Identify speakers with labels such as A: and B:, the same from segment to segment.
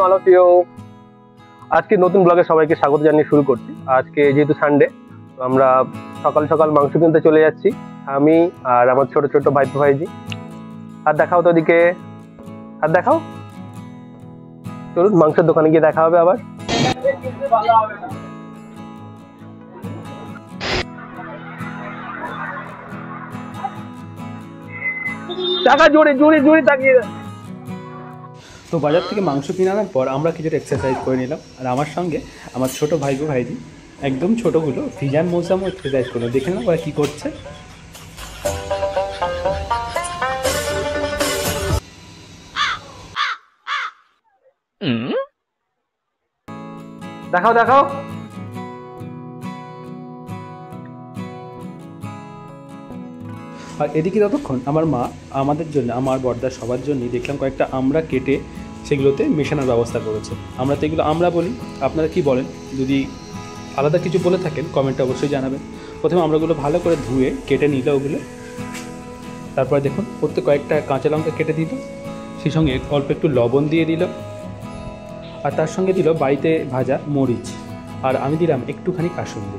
A: All of you. আজকে নতুন ব্লগে সবাইকে স্বাগত জানিয়ে শুরু করছি। আজকে যেহেতু সানডে, আমরা সকাল সকাল মাংস কিনতে চলে যাচ্ছি, আমি আর আমার ছোট ছোট ভাইপো ভাইজি। আর দেখাও তো ওদিকে, আর দেখাও, চলুন মাংসের দোকানে গিয়ে দেখা হবে আবার। টাকা জোরে জোরে জোরে তাকিয়ে।
B: তো বাজার থেকে মাংস কিনে আনার পর আমরা কিছুটা এক্সারসাইজ করে নিলাম, আর আমার সঙ্গে আমার ছোট ভাইপো ভাইজি, একদম ছোটোগুলো ফিজান মৌসামও এক্সারসাইজ করলো। দেখে না ওরা কী করছে।
A: দেখাও দেখাও।
B: আর এদিকে ততক্ষণ আমার মা আমাদের জন্য, আমার বড়দার সবার জন্যই দেখলাম কয়েকটা আমরা কেটে সেগুলোতে মেশানোর ব্যবস্থা করেছে। আমরা তো এগুলো আমরা বলি, আপনারা কি বলেন? যদি আলাদা কিছু বলে থাকেন কমেন্টে অবশ্যই জানাবেন। প্রথমে আমরাগুলো ভালো করে ধুয়ে কেটে নিল ওগুলো, তারপরে দেখুন ওতে কয়েকটা কাঁচা লঙ্কা কেটে দিল, সেই সঙ্গে অল্প একটু লবণ দিয়ে দিল, আর তার সঙ্গে দিল বাড়িতে ভাজা মরিচ, আর আমি দিলাম একটুখানি কাসুন্দি।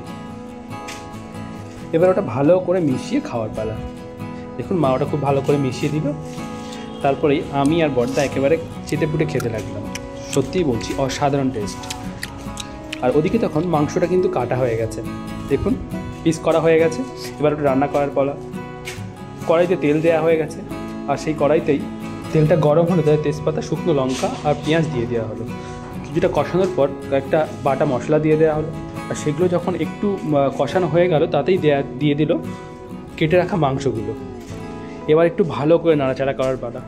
B: এবার ওটা ভালো করে মিশিয়ে খাওয়ার পালা। দেখুন মা ওটা খুব ভালো করে মিশিয়ে দিল, তারপরেই আমি আর বড়দা একেবারে চেটেপুটে খেতে লাগলাম। সত্যিই বলছি, অসাধারণ টেস্ট। আর ওদিকে তখন মাংসটা কিন্তু কাটা হয়ে গেছে, দেখুন পিস করা হয়ে গেছে। এবার ওটা রান্না করার পালা। কড়াইতে তেল দেওয়া হয়ে গেছে, আর সেই কড়াইতেই তেলটা গরম হলে তাতে তেজপাতা, শুকনো লঙ্কা আর পেঁয়াজ দিয়ে দেওয়া হলো। কিছুটা কষানোর পর কয়েকটা বাটা মশলা দিয়ে দেওয়া হলো, আর সেগুলো যখন একটু কষানো হয়ে গেল তাতেই দিয়ে দিল কেটে রাখা মাংসগুলো। এবার একটু ভালো করে নাড়াচাড়া করার পালা।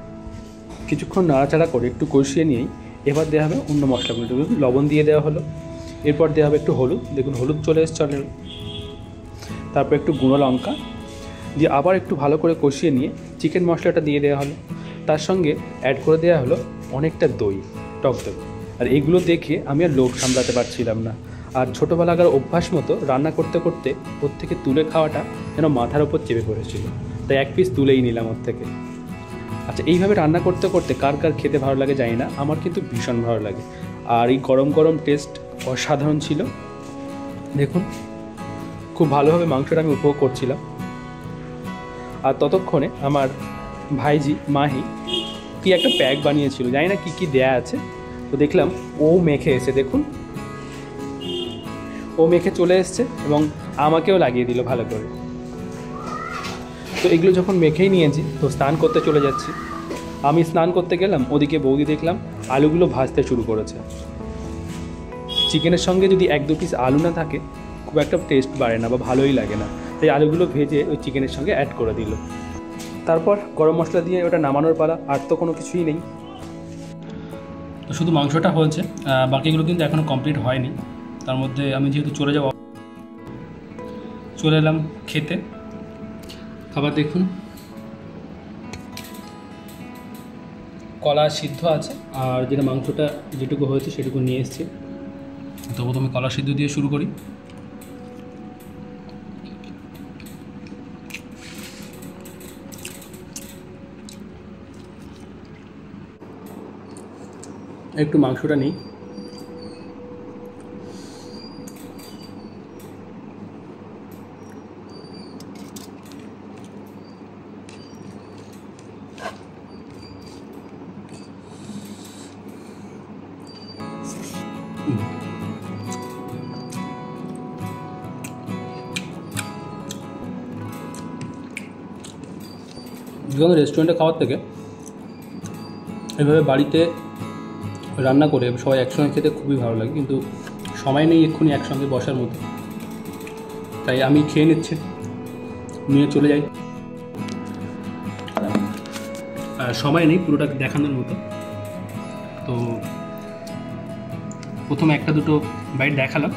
B: কিছুক্ষণ নাড়াচাড়া করে একটু কষিয়ে নিয়েই এবার দেওয়া হবে অন্য মশলাগুলো। লবণ দিয়ে দেওয়া হলো, এরপর দেওয়া হবে একটু হলুদ, দেখুন হলুদ চলে এসছে অলরেডি। তারপর একটু গুঁড়ো লঙ্কা দিয়ে আবার একটু ভালো করে কষিয়ে নিয়ে চিকেন মশলাটা দিয়ে দেওয়া হলো। তার সঙ্গে অ্যাড করে দেওয়া হলো অনেকটা দই, টক দই। আর এগুলো দেখে আমি আর লোভ সামলাতে পারছিলাম না। আর ছোটোবেলাকার অভ্যাস মতো রান্না করতে করতে ওর থেকে তুলে খাওয়াটা যেন মাথার ওপর চেপে পড়েছিল, তাই এক পিস তুলেই নিলাম ওর থেকে। আচ্ছা, এইভাবে রান্না করতে করতে কার কার খেতে ভালো লাগে জানি না, আমার কিন্তু ভীষণ ভালো লাগে। আর এই গরম গরম টেস্ট অসাধারণ ছিল। দেখুন খুব ভালোভাবে মাংসটা আমি উপভোগ করছিলাম। আর ততক্ষণে আমার ভাইজি মাহি কি একটা প্যাক বানিয়েছিল, জানি না কী কী দেয়া আছে। তো দেখলাম ও মেখে এসে, দেখুন ও মেখে চলে এসছে এবং আমাকেও লাগিয়ে দিল ভালো করে। তো এগুলো যখন মেখেই নিয়েছি, তো স্নান করতে চলে যাচ্ছি। আমি স্নান করতে গেলাম, ওদিকে বৌদি দেখলাম আলুগুলো ভাজতে শুরু করেছে। চিকেনের সঙ্গে যদি এক দু পিস আলু না থাকে খুব একটা টেস্ট বাড়ে না বা ভালোই লাগে না, তাই আলুগুলো ভেজে ওই চিকেনের সঙ্গে অ্যাড করে দিল। তারপর গরম মশলা দিয়ে ওটা নামানোর পালা, আর তো কোনো কিছুই নেই। তো শুধু মাংসটা হয়েছে, বাকিগুলো কিন্তু এখনও কমপ্লিট হয়নি। তার মধ্যে আমি যেহেতু চলে এলাম খেতে। খাবার দেখুন, কলা সিদ্ধ আছে, আর যেটা মাংসটা যেটুকু হয়েছে সেটুকু নিয়ে এসেছি। তো প্রথমে কলা সিদ্ধ দিয়ে শুরু করি। একটু মাংসটা নিই। যেমন রেস্টুরেন্টে খাওয়ার থেকে এভাবে বাড়িতে রান্না করে সবাই একসঙ্গে খেতে খুবই ভালো লাগে, কিন্তু সময় নেই এক্ষুনি একসঙ্গে বসার মতো, তাই আমি খেয়ে নিচ্ছি, নিয়ে চলে যাই। আর সময় নেই পুরোটা দেখানোর মতো, তো প্রথমে একটা দুটো বাইট দেখালাম।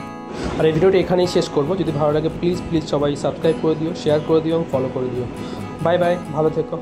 B: আর এই ভিডিওটা এখানেই শেষ করব। যদি ভালো লাগে প্লিজ সবাই সাবস্ক্রাইব করে দিও, শেয়ার করে দিও এবং ফলো করে দিও। বাই বাই, ভালো থেকো।